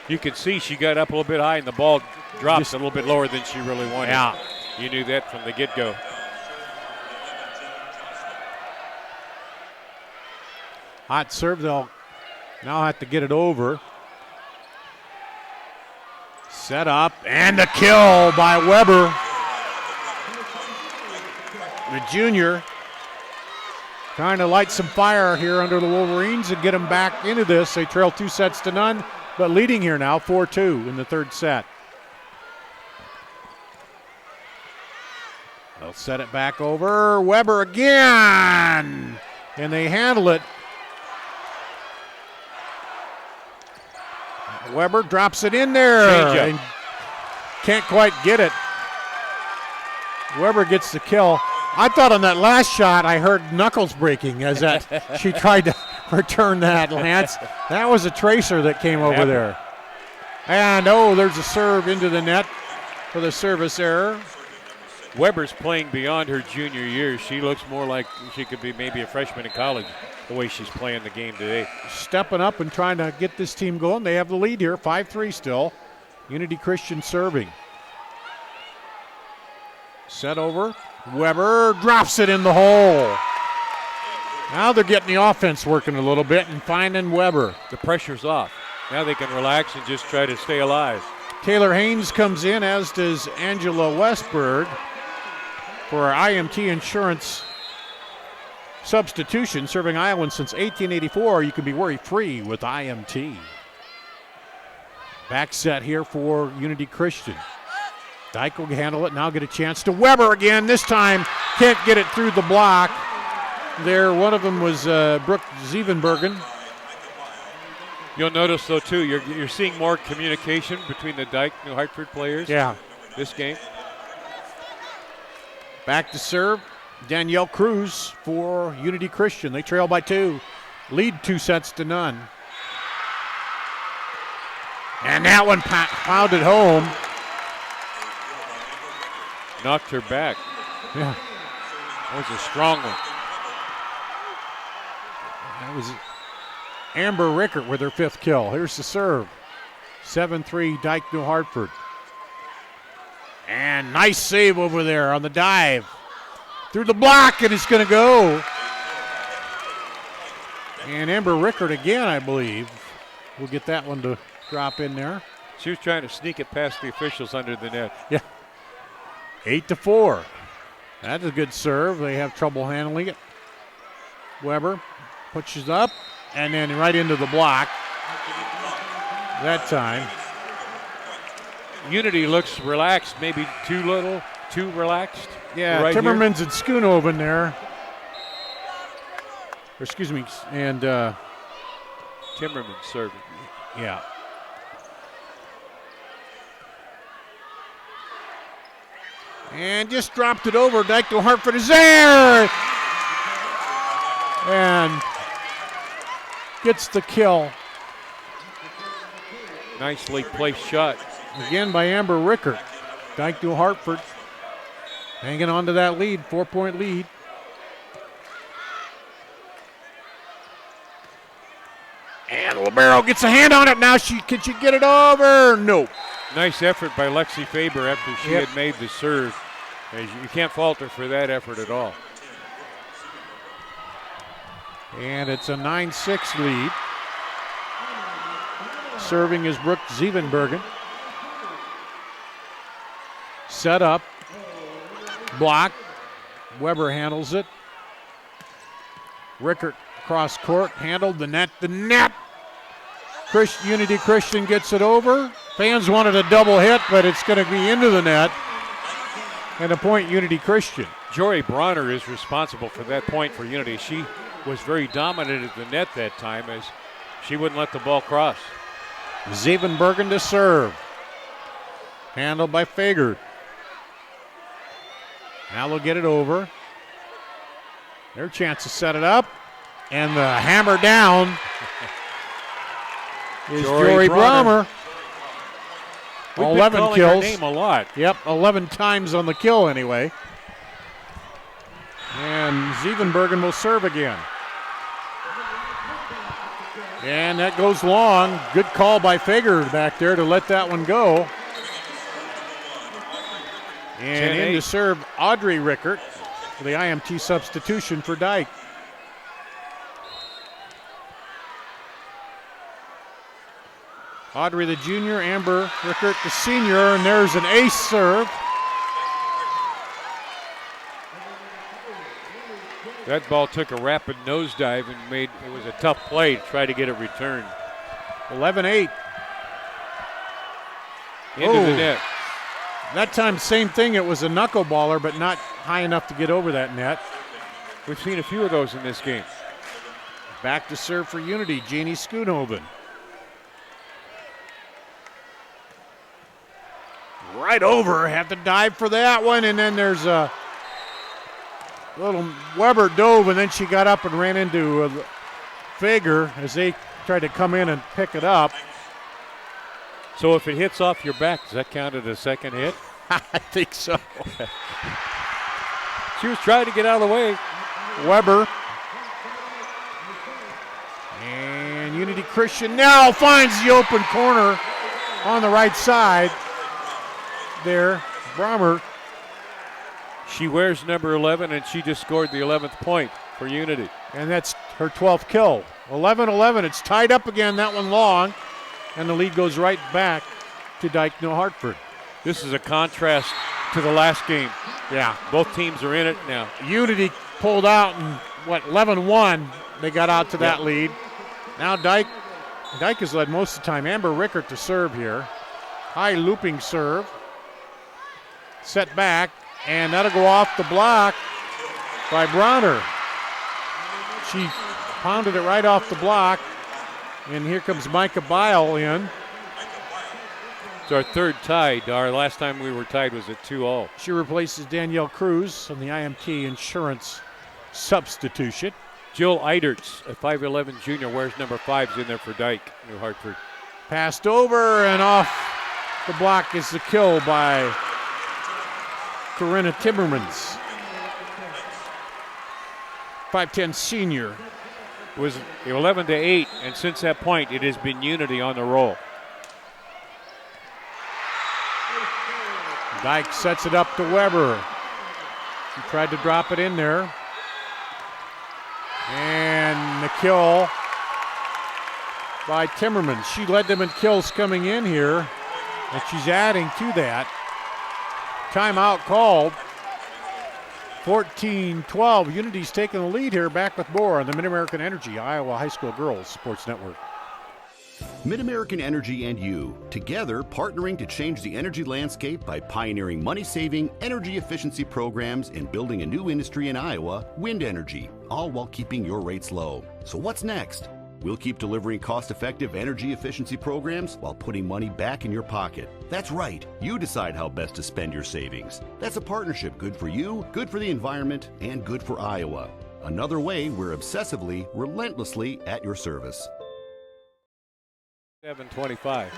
You could see she got up a little bit high and the ball dropped a little bit lower than she really wanted. Yeah. You knew that from the get-go. Hot serve, they'll now have to get it over. Set up, and a kill by Weber. The junior trying to light some fire here under the Wolverines and get them back into this. They trail 2-0, but leading here now 4-2 in the third set. They'll set it back over. Weber again, and they handle it. Weber drops it in there and can't quite get it. Weber gets the kill. I thought on that last shot I heard knuckles breaking as that she tried to return that, Lance. That was a tracer that came over there. And there's a serve into the net for the service error. Weber's playing beyond her junior years. She looks more like she could be maybe a freshman in college the way she's playing the game today. Stepping up and trying to get this team going. They have the lead here, 5-3 still. Unity Christian serving. Set over. Weber drops it in the hole. Now they're getting the offense working a little bit and finding Weber. The pressure's off. Now they can relax and just try to stay alive. Taylor Haynes comes in, as does Angela Westberg for our IMT Insurance substitution. Serving Iowans since 1884. You can be worry-free with IMT. Back set here for Unity Christian. Dyke will handle it, now get a chance to Weber again. This time can't get it through the block. There, one of them was Brooke Zievenbergen. You'll notice, though, too, you're seeing more communication between the Dike-New Hartford players. Yeah. This game. Back to serve, Danielle Cruz for Unity Christian. They trail by 2, lead 2-0. And that one pounded home. Knocked her back. Yeah. That was a strong one. was Amber Rickert with her 5th kill. Here's the serve. 7-3 Dike-New Hartford. And nice save over there on the dive. Through the block, and it's going to go. And Amber Rickert again, I believe. We'll get that one to drop in there. She was trying to sneak it past the officials under the net. Yeah. 8-4. That's a good serve. They have trouble handling it. Weber pushes up and then right into the block that time. Unity looks relaxed, maybe too relaxed. Yeah, right Timmermans and Schoonoven there. Or excuse me, and Timmermans serving. Yeah. And just dropped it over. Dike-New Hartford is there! And gets the kill. Nicely placed shot. Again by Amber Rickert. Dike-New Hartford hanging on to that lead, 4-point lead. And Libero gets a hand on it now. Can she get it over? No. Nice effort by Lexi Faber after she had made the serve. You can't fault her for that effort at all. And it's a 9-6 lead. Serving is Brooke Zievenbergen. Set up. Block. Weber handles it. Rickert cross court. Handled the net. The net. Unity Christian gets it over. Fans wanted a double hit, but it's going to be into the net. And a point, Unity Christian. Jory Bronner is responsible for that point for Unity. She was very dominant at the net that time as she wouldn't let the ball cross. Zievenbergen to serve. Handled by Fager. Now they'll get it over. Their chance to set it up. And the hammer down is Jory Bronner. 11 kills. Her name a lot. Yep, 11 times on the kill anyway. And Zievenbergen will serve again. And that goes long. Good call by Fager back there to let that one go. And in to serve Audrey Rickert for the IMT substitution for Dike. Audrey the junior, Amber Rickert the senior, and there's an ace serve. That ball took a rapid nosedive and it was a tough play to try to get it returned. 11-8. Into the net. That time, same thing. It was a knuckleballer, but not high enough to get over that net. We've seen a few of those in this game. Back to serve for Unity, Jeannie Schoonoven. Right over, have to dive for that one, and then there's a little Weber dove, and then she got up and ran into Fager as they tried to come in and pick it up. So if it hits off your back, does that count as a second hit? I think so. She was trying to get out of the way. Weber. And Unity Christian now finds the open corner on the right side. There, Brommer. She wears number 11, and she just scored the 11th point for Unity. And that's her 12th kill. 11-11, it's tied up again, that one long. And the lead goes right back to Dike-New Hartford. This is a contrast to the last game. Yeah. Both teams are in it now. Unity pulled out and 11-1, they got out to that lead. Now Dike has led most of the time. Amber Rickert to serve here. High looping serve. Set back, and that'll go off the block by Bronner. She pounded it right off the block, and here comes Micah Bile in. It's our third tie. Our last time we were tied was at 2-all. She replaces Danielle Cruz on the IMT insurance substitution. Jill Eiderts, a 5'11 junior, wears number 5's in there for Dike-New Hartford. Passed over and off the block is the kill by Corinna Timmermans. 5'10 senior. It was 11-8, and since that point, it has been Unity on the roll. Dike sets it up to Weber. He tried to drop it in there. And the kill by Timmerman. She led them in kills coming in here, and she's adding to that. Timeout called. 14-12. Unity's taking the lead here. Back with more on the Mid-American Energy Iowa High School Girls Sports Network. Mid-American Energy and you, together partnering to change the energy landscape by pioneering money-saving, energy efficiency programs and building a new industry in Iowa, wind energy, all while keeping your rates low. So what's next? We'll keep delivering cost-effective energy efficiency programs while putting money back in your pocket. That's right. You decide how best to spend your savings. That's a partnership good for you, good for the environment, and good for Iowa. Another way we're obsessively, relentlessly at your service. 7:25.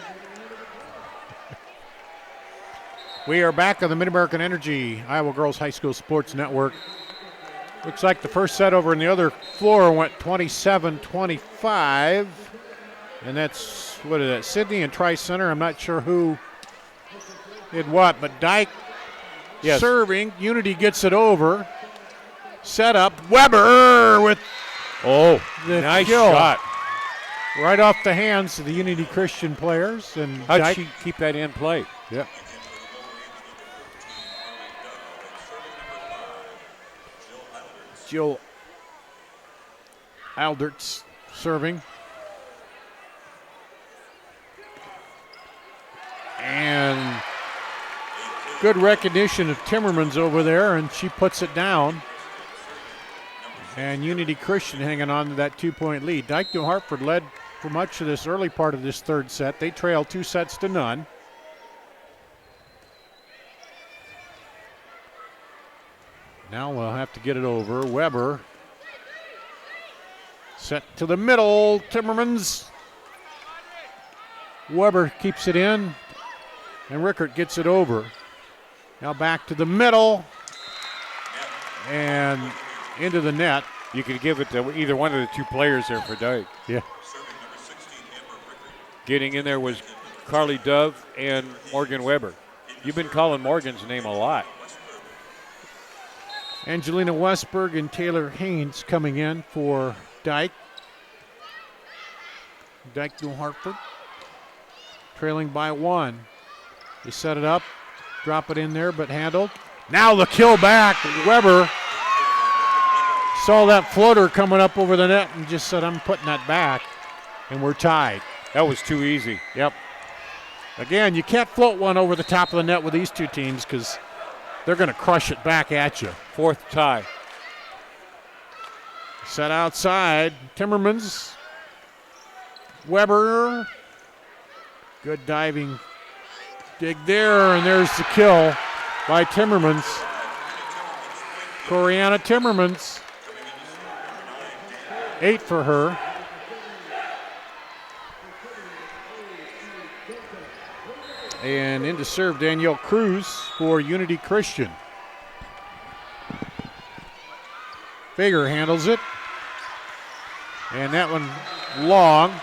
We are back on the Mid-American Energy Iowa Girls High School Sports Network. Looks like the first set over in the other floor went 27-25. And that's, what is that, Sydney and Tri-Center. I'm not sure who did what, but Dike serving. Unity gets it over. Set up. Weber with the nice kill. Shot. Right off the hands of the Unity Christian players. And how'd Dike, she keep that in play? Yep. Jill Alderts serving. And good recognition of Timmerman's over there, and she puts it down. And Unity Christian hanging on to that 2-point lead. Dike-New Hartford led for much of this early part of this third set. They trail 2-0. Now we'll have to get it over. Weber set to the middle. Timmermans. Weber keeps it in, and Rickert gets it over. Now back to the middle and into the net. You could give it to either one of the two players there for Dike. Yeah. Getting in there was Carly Dove and Morgan Weber. You've been calling Morgan's name a lot. Angelina Westberg and Taylor Haynes coming in for Dike. Dike-New Hartford trailing by 1. They set it up, drop it in there, but handled. Now the kill back. Weber saw that floater coming up over the net and just said, I'm putting that back, and we're tied. That was too easy. Yep. Again, you can't float one over the top of the net with these two teams because they're going to crush it back at you. Fourth tie. Set outside. Timmermans. Weber. Good diving dig there, and there's the kill by Timmermans. Coriana Timmermans. 8 for her. And into serve Danielle Cruz for Unity Christian. Fager handles it. And that one long.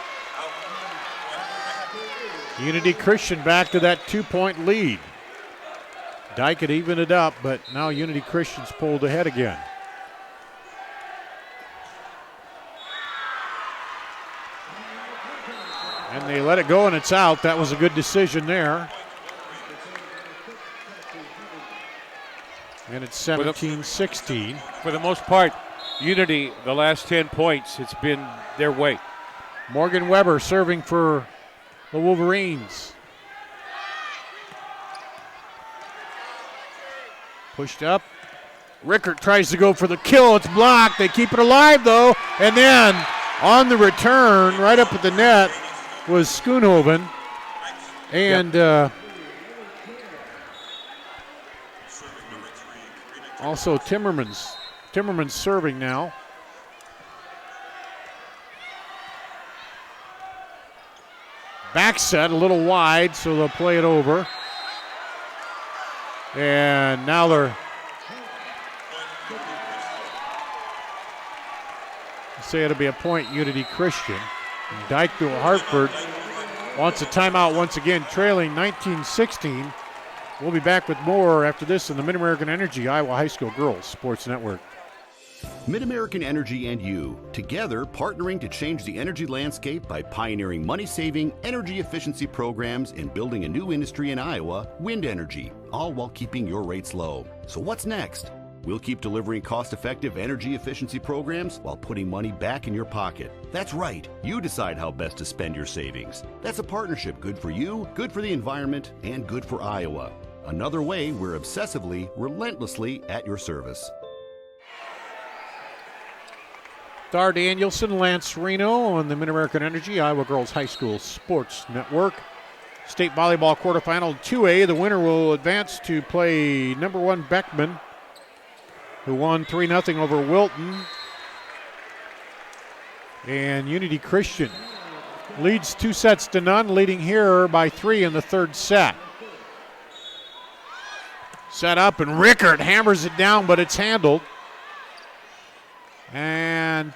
Unity Christian back to that 2-point lead. Dike had evened it up, but now Unity Christian's pulled ahead again. And they let it go, and it's out. That was a good decision there. And it's 17-16. For the most part, Unity, the last 10 points, it's been their way. Morgan Weber serving for the Wolverines. Pushed up. Rickert tries to go for the kill. It's blocked. They keep it alive, though. And then on the return, right up at the net, was Schoonhoven. And also Timmermans. Timmermans serving now. Back set a little wide, so they'll play it over. And now they're say it'll be a point, Unity Christian. Dike-New Hartford wants a timeout once again, trailing 19-16. We'll be back with more after this in the Mid-American Energy Iowa High School Girls Sports Network. Mid-American Energy and you, together partnering to change the energy landscape by pioneering money-saving, energy efficiency programs and building a new industry in Iowa, wind energy, all while keeping your rates low. So what's next? We'll keep delivering cost-effective energy efficiency programs while putting money back in your pocket. That's right. You decide how best to spend your savings. That's a partnership good for you, good for the environment, and good for Iowa. Another way we're obsessively, relentlessly at your service. Dar Danielson, Lance Reno on the Mid-American Energy Iowa Girls High School Sports Network. State volleyball quarterfinal 2A. The winner will advance to play number 1 Beckman, who won 3-0 over Wilton. And Unity Christian leads 2-0, leading here by 3 in the third set. Set up, and Rickard hammers it down, but it's handled. And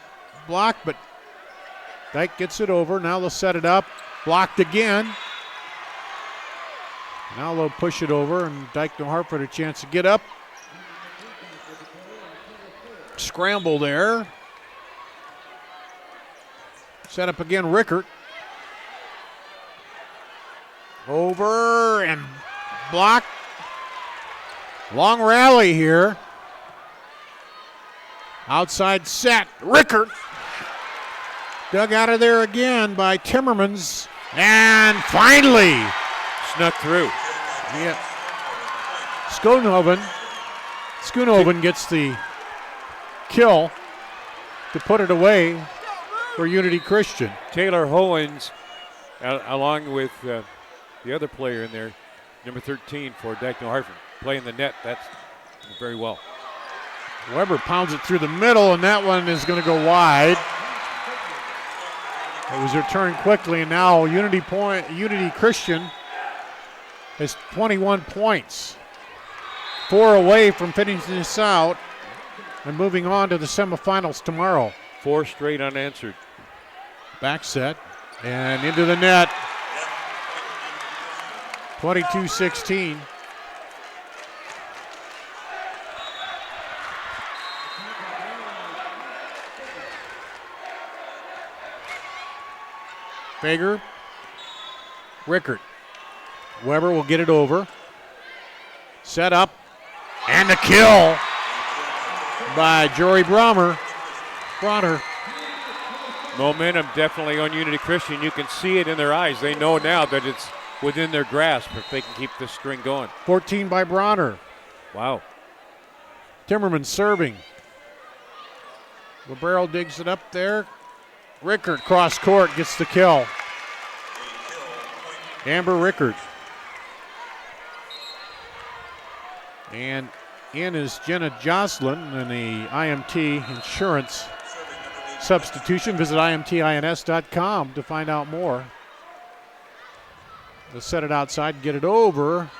blocked, but Dike gets it over. Now they'll set it up. Blocked again. Now they'll push it over, and Dike-New Hartford a chance to get up. Scramble there. Set up again, Rickard. Over and blocked. Long rally here. Outside set, Rickard. Dug out of there again by Timmermans. And finally snuck through. Yeah. Schoonoven gets the kill to put it away for Unity Christian. Taylor Hoens, along with the other player in there, number 13 for Dike-New Hartford, playing the net. That's very well. Weber pounds it through the middle, and that one is going to go wide. It was returned quickly, and now Unity Christian has 21 points. 4 away from finishing this out and moving on to the semifinals tomorrow. 4 straight unanswered. Back set and into the net. 22-16. Fager, Rickard. Weber will get it over. Set up, and the kill by Jory Bronner. Momentum definitely on Unity Christian. You can see it in their eyes. They know now that it's within their grasp if they can keep this string going. 14 by Bronner. Wow. Timmerman serving. Libero digs it up there. Rickard cross court gets the kill. Amber Rickard. And in is Jenna Jocelyn in the IMT insurance substitution. Visit imtins.com to find out more. They'll set it outside, get it over.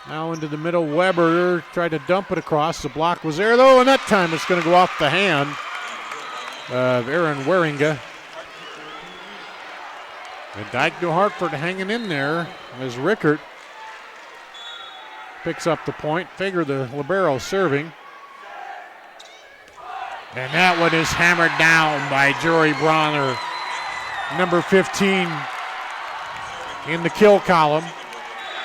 Now into the middle, Weber tried to dump it across. The block was there though, and that time it's going to go off the hand of Aaron Waringa. And Dike-New Hartford hanging in there as Rickard picks up the point. Figure the libero serving. And that one is hammered down by Jory Bronner, number 15 in the kill column.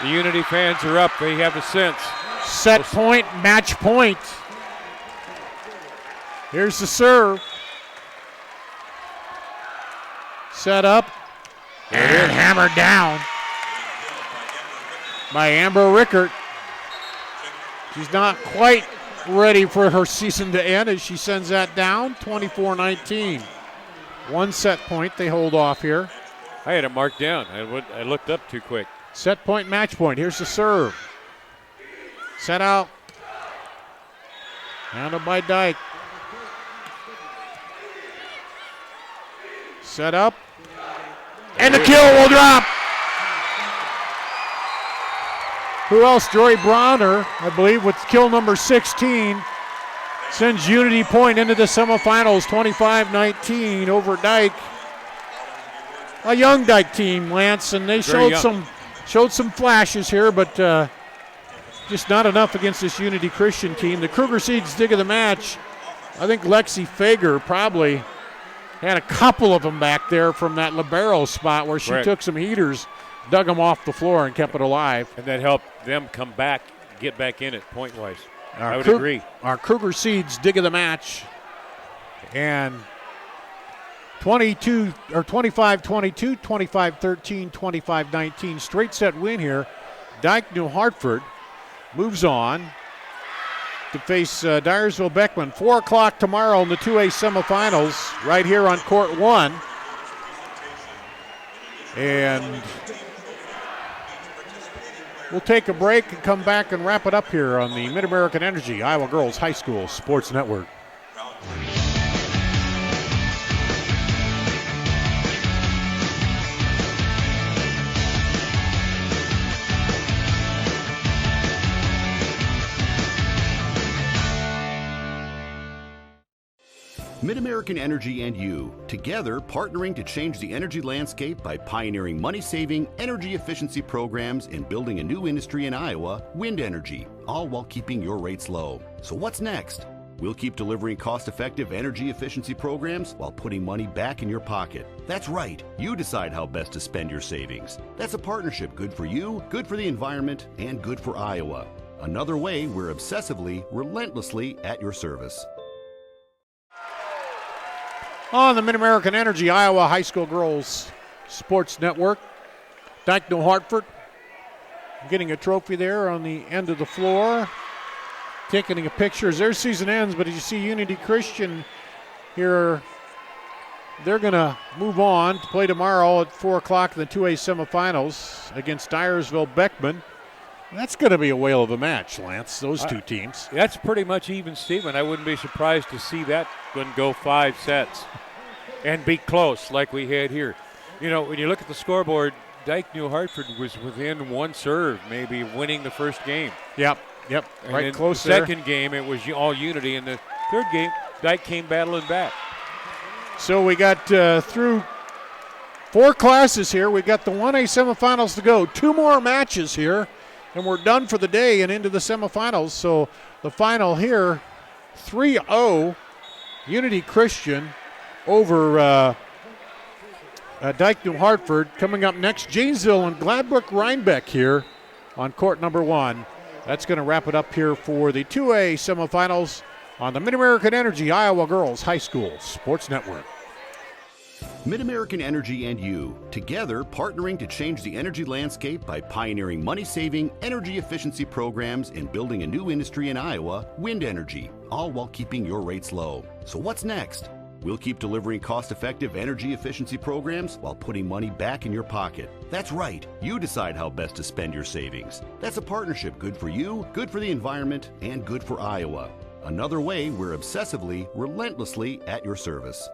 The Unity fans are up. They have a sense. Set point, match point. Here's the serve. Set up and hammered down by Amber Rickard. She's not quite ready for her season to end as she sends that down, 24-19. 1 set point they hold off here. I had it marked down. I looked up too quick. Set point, match point. Here's the serve. Set out. Handled by Dike. Set up. And the kill will drop. Who else? Jory Bronner, I believe, with kill number 16. sends Unity Point into the semifinals, 25-19 over Dike. A young Dike team, Lance, and they showed some flashes here, but just not enough against this Unity Christian team. The Kruger Seeds dig of the match. I think Lexi Fager probably had a couple of them back there from that libero spot where she took some heaters, dug them off the floor, and kept it alive. And that helped them come back, get back in it point-wise. I would agree. Our Kruger Seeds dig of the match. And 25-22, 25-13, 25-19. Straight set win here. Dike-New Hartford moves on to face Dyersville Beckman. 4 o'clock tomorrow in the 2A semifinals right here on Court 1. And we'll take a break and come back and wrap it up here on the Mid-American Energy Iowa Girls High School Sports Network. Mid-American Energy and you, together partnering to change the energy landscape by pioneering money-saving, energy efficiency programs and building a new industry in Iowa, wind energy, all while keeping your rates low. So what's next? We'll keep delivering cost-effective energy efficiency programs while putting money back in your pocket. That's right, you decide how best to spend your savings. That's a partnership good for you, good for the environment, and good for Iowa. Another way we're obsessively, relentlessly at your service. On the Mid-American Energy Iowa High School Girls Sports Network, Dike-New Hartford getting a trophy there on the end of the floor, taking a picture as their season ends. But as you see Unity Christian here, they're going to move on to play tomorrow at 4 o'clock in the 2A semifinals against Dyersville Beckman. That's going to be a whale of a match, Lance, those two teams. That's pretty much even, Steven. I wouldn't be surprised to see that one go 5 sets and be close like we had here. You know, when you look at the scoreboard, Dike-New Hartford was within 1 serve, maybe winning the first game. Yep, and right close there. The second game, it was all Unity. In the third game, Dike came battling back. So we got through 4 classes here. We got the 1A semifinals to go. 2 more matches here, and we're done for the day and into the semifinals. So the final here, 3-0, Unity Christian over Dike-New Hartford. Coming up next, Janesville and Gladbrook-Rhinebeck here on court number 1. That's going to wrap it up here for the 2A semifinals on the Mid-American Energy Iowa Girls High School Sports Network. Mid-American Energy and you, together partnering to change the energy landscape by pioneering money-saving, energy efficiency programs and building a new industry in Iowa, wind energy, all while keeping your rates low. So what's next? We'll keep delivering cost-effective energy efficiency programs while putting money back in your pocket. That's right, you decide how best to spend your savings. That's a partnership good for you, good for the environment, and good for Iowa. Another way we're obsessively, relentlessly at your service.